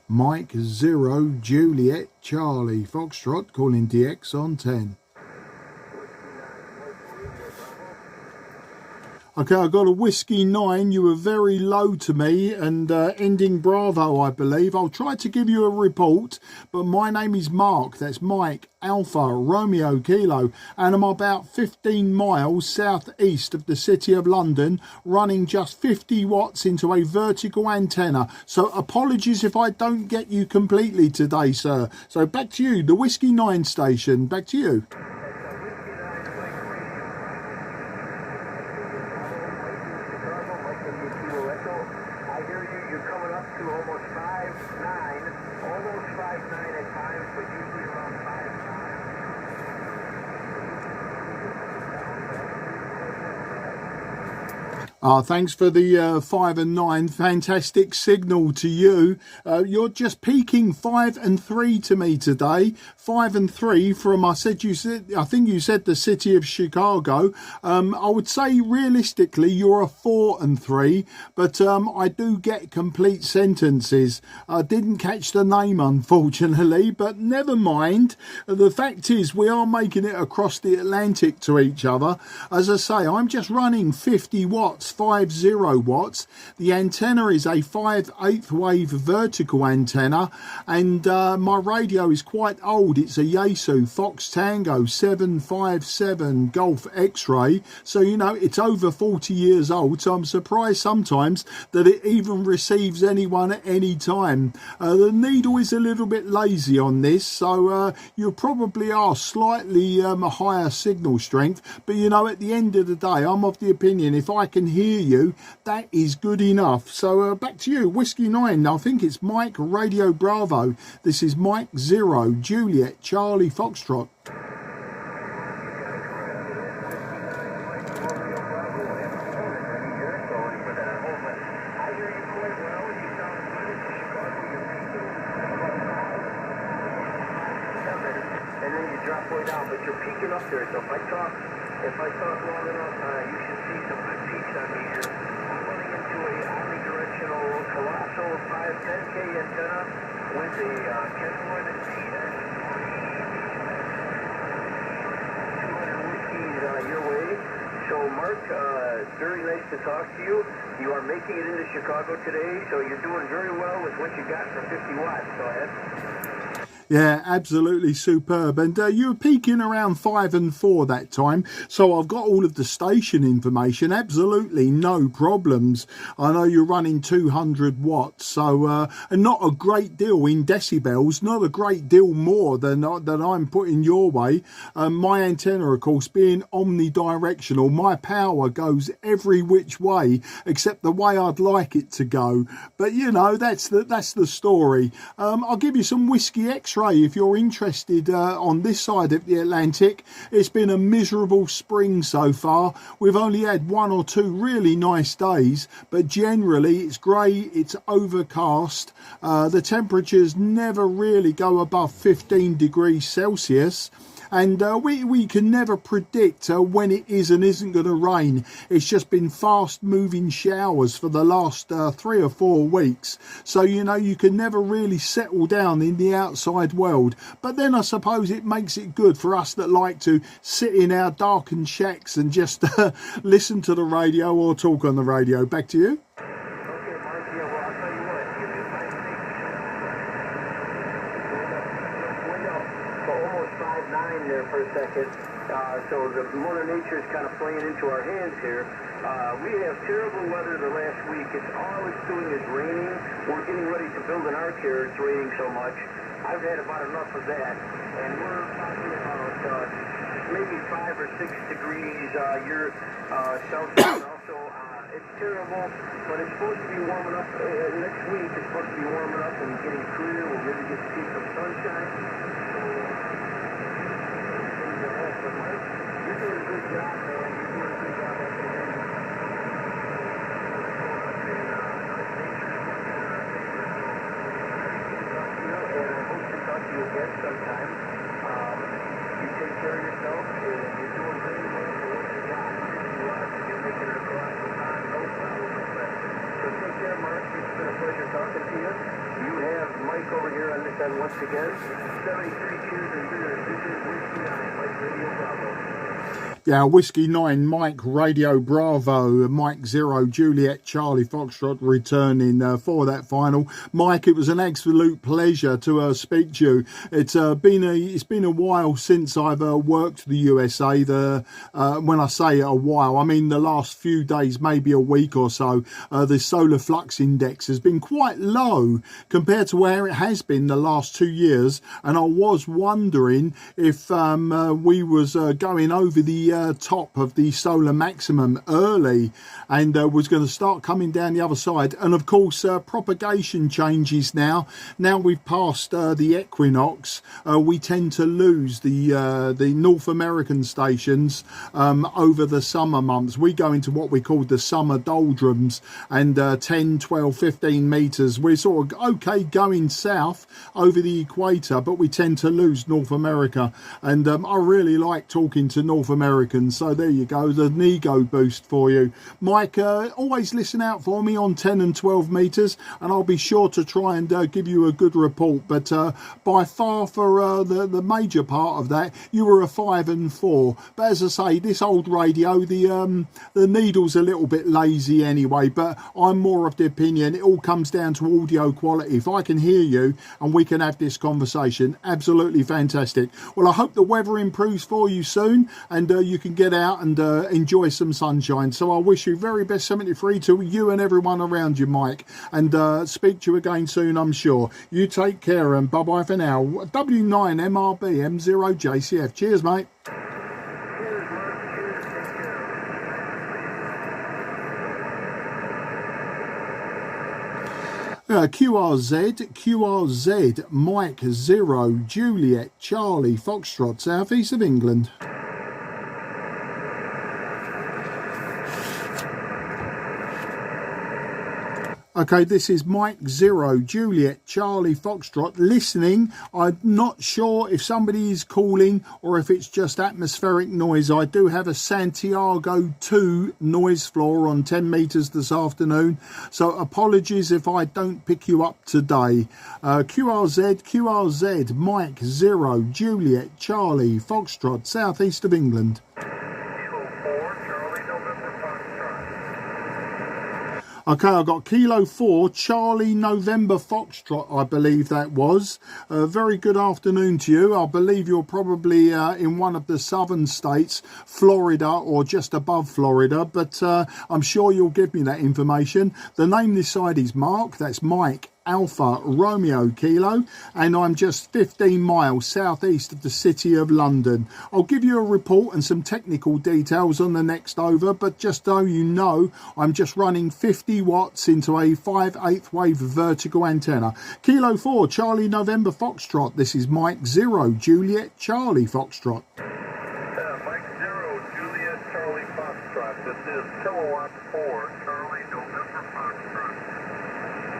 Mike 0 Juliet Charlie Foxtrot calling DX on 10. Okay, I got a Whiskey 9. You were very low to me and ending Bravo, I believe. I'll try to give you a report, but my name is Mark. That's Mike Alpha Romeo Kilo, and I'm about 15 miles southeast of the City of London, running just 50 watts into a vertical antenna. So apologies if I don't get you completely today, sir. So back to you, the Whiskey 9 station. Back to you. I hear you, you're coming up to almost 5'9", almost 5'9" at times, but usually around 5'9". Thanks for the 5 and 9. Fantastic signal to you. You're just peaking 5 and 3 to me today. 5 and 3 from, I think you said the city of Chicago. I would say realistically you're a 4 and 3, but I do get complete sentences. I didn't catch the name unfortunately, but never mind. The fact is we are making it across the Atlantic to each other. As I say, I'm just running 50 watts. 50 watts. The antenna is a 5/8 wave vertical antenna, and my radio is quite old. It's a Yaesu Fox Tango 757 Golf X-ray, so you know it's over 40 years old. So I'm surprised sometimes that it even receives anyone at any time. The needle is a little bit lazy on this, so you probably are slightly a higher signal strength, but you know at the end of the day I'm of the opinion if I can hear you, that is good enough. So back to you, Whiskey 9. I think it's Mike Radio Bravo. This is Mike 0 Juliet Charlie Foxtrot. And then you drop way down, but you're peaking up there. So if I talk long enough, you should see some good peaks on me here. I'm running into a omnidirectional colossal 510K antenna with a Kenwood CS200 whiskeys your way. So Mark, very nice to talk to you. You are making it into Chicago today, so you're doing very well with what you got for 50 watts. Go ahead. Yeah, absolutely superb. And you were peaking around 5 and 4 that time. So I've got all of the station information. Absolutely no problems. I know you're running 200 watts. So, and not a great deal in decibels, not a great deal more than I'm putting your way. My antenna, of course, being omnidirectional, my power goes every which way except the way I'd like it to go. But, you know, that's the story. I'll give you some Whiskey X-ray if you're interested on this side of the Atlantic. It's been a miserable spring so far. We've only had 1 or 2 really nice days, but generally it's grey, it's overcast. The temperatures never really go above 15 degrees Celsius. And we can never predict when it is and isn't going to rain. It's just been fast moving showers for the last 3 or 4 weeks. So, you know, you can never really settle down in the outside world. But then I suppose it makes it good for us that like to sit in our darkened shacks and just listen to the radio or talk on the radio. Back to you. There for a second, so the Mother Nature is kind of playing into our hands here. We have terrible weather the last week. All it's doing is raining. We're getting ready to build an ark here. It's raining so much. I've had about enough of that, and we're talking about maybe 5 or 6 degrees Celsius. Also, it's terrible, but it's supposed to be warming up. Next week it's supposed to be warming up and getting clear. We'll really get to see some sunshine. But Mike, you're doing a good job, man. You're doing a good job at the end. And I hope to talk to you again sometime. You take care of yourself, and you're doing very well for what you got. You're making it across the pond, no problem. So take care, Mark. It's been a pleasure talking to you. You have Mike Mike over here on this end once again. 73 cheers and beers. This is Whiskey 9, Mike Radio Bravo. Yeah, Whiskey 9, Mike Radio Bravo, Mike 0, Juliet Charlie Foxtrot returning for that final. Mike, it was an absolute pleasure to speak to you. It's been a while since I've worked the USA. When I say a while, I mean the last few days, maybe a week or so. The solar flux index has been quite low compared to where it has been the last 2 years, and I was wondering if we was going over the top of the solar maximum early and was going to start coming down the other side. And of course propagation changes now we've passed the equinox. We tend to lose the North American stations over the summer months. We go into what we call the summer doldrums, and 10, 12, 15 meters we're sort of okay going south over the equator, but we tend to lose North America. And I really like talking to North Americans, so there you go, the ego boost for you. Mike, always listen out for me on 10 and 12 meters, and I'll be sure to try and give you a good report. But by far for the major part of that, you were a 5 and 4. But as I say, this old radio, the needle's a little bit lazy anyway, but I'm more of the opinion it all comes down to audio quality. If I can hear you and we can have this conversation, absolutely fantastic. Well, I hope the weather improves for you soon, and you can get out and enjoy some sunshine. So I wish you very best 73 to you and everyone around you, Mike, and speak to you again soon, I'm sure. You take care, and bye bye for now. W9MRB M0JCF. Cheers, mate. QRZ, Mike 0, Juliet Charlie Foxtrot, southeast of England. Okay, this is Mike 0, Juliet Charlie Foxtrot listening. I'm not sure if somebody is calling or if it's just atmospheric noise. I do have a Santiago 2 noise floor on 10 meters this afternoon, so apologies if I don't pick you up today. QRZ, Mike 0, Juliet Charlie Foxtrot, southeast of England. Okay, I got Kilo 4, Charlie November Foxtrot, I believe that was. Very good afternoon to you. I believe you're probably in one of the southern states, Florida or just above Florida, but I'm sure you'll give me that information. The name this side is Mark, that's Mike Alpha Romeo Kilo, and I'm just 15 miles southeast of the city of London. I'll give you a report and some technical details on the next over, but just so you know, I'm just running 50 watts into a 5/8 wave vertical antenna. Kilo 4, Charlie November Foxtrot. This is Mike 0, Juliet Charlie Foxtrot. Mike 0, Juliet Charlie Foxtrot. This is kilowatt 4, Charlie November Foxtrot.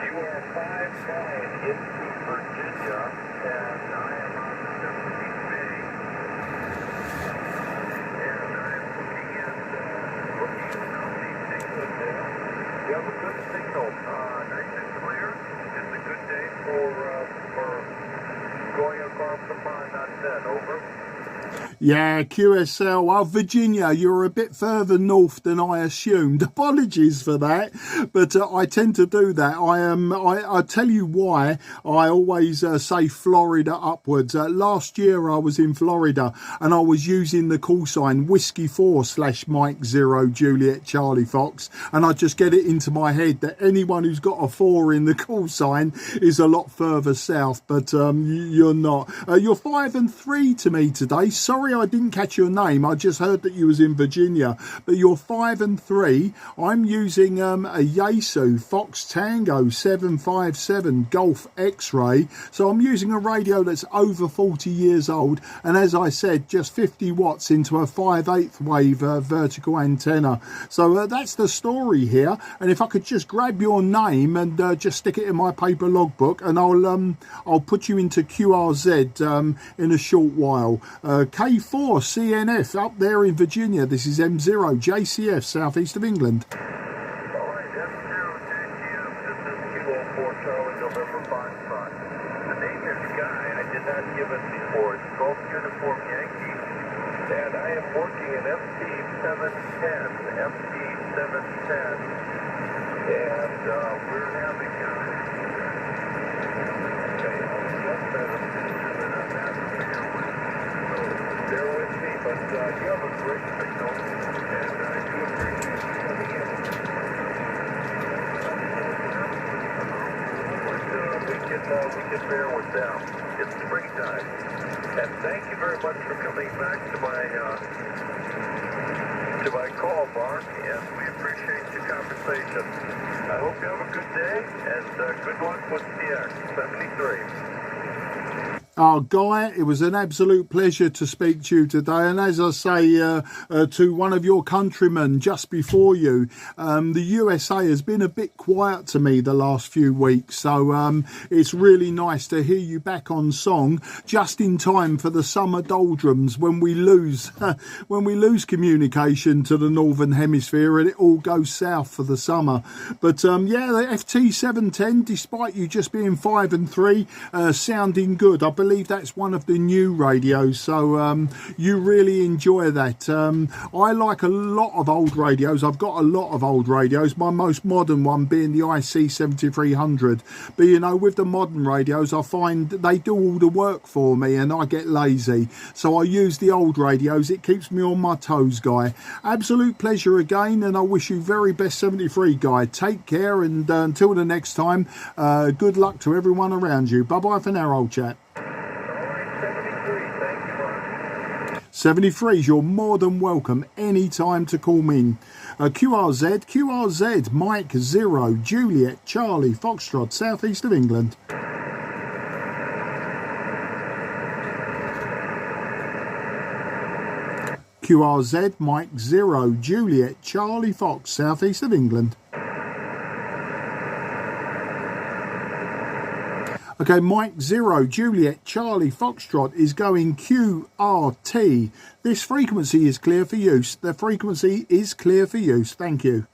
You are 5-9 into Virginia, and I am on the Chesapeake Bay. And I'm looking at how many signals there. You have a good signal, nice and clear. It's a good day for going across the pond on 10. Over. Yeah, QSL. Well, Virginia, you're a bit further north than I assumed. Apologies for that, but I tend to do that. I tell you why I always say Florida upwards. Last year I was in Florida and I was using the call sign Whiskey 4/Mike 0 Juliet Charlie Fox, and I just get it into my head that anyone who's got a 4 in the call sign is a lot further south, but you're not. You're 5 and 3 to me today. Sorry I didn't catch your name. I just heard that you was in Virginia, but you're 5 and 3. I'm using a Yaesu Fox Tango 757 Golf X-Ray, so I'm using a radio that's over 40 years old, and as I said, just 50 watts into a 5/8 wave vertical antenna. So that's the story here, and if I could just grab your name and just stick it in my paper logbook, and I'll put you into QRZ in a short while. K4CNF up there in Virginia. This is M0JCF, southeast of England. All right, M0JCF, this is Kilo 4 Charlie November 5-5. Guy. I did not give it before. It's Golf Uniform Yankee. And I am working an FT-710. FT-710. And we're having bear with me, but you have a great signal, and I do appreciate you coming in. But we can bear with them. It's springtime. And thank you very much for coming back to my call, Mark, and we appreciate your conversation. I hope you have a good day, and good luck with CX 73. Oh, Guy, it was an absolute pleasure to speak to you today. And as I say to one of your countrymen just before you, the USA has been a bit quiet to me the last few weeks. So it's really nice to hear you back on song just in time for the summer doldrums when we lose communication to the Northern Hemisphere and it all goes south for the summer. But yeah, the FT-710, despite you just being 5 and 3, sounding good. I believe that's one of the new radios, so you really enjoy that. I like a lot of old radios. I've got a lot of old radios, my most modern one being the IC7300. But you know, with the modern radios, I find they do all the work for me and I get lazy, so I use the old radios. It keeps me on my toes, Guy. Absolute pleasure again, and I wish you very best 73, Guy. Take care, and until the next time, good luck to everyone around you. Bye bye for now, old chap. 73s, you're more than welcome anytime to call me in. QRZ, Mike 0, Juliet, Charlie, Foxtrot, southeast of England. QRZ, Mike 0, Juliet, Charlie, Fox, southeast of England. Okay, Mike 0, Juliet, Charlie, Foxtrot is going QRT. This frequency is clear for use. The frequency is clear for use. Thank you.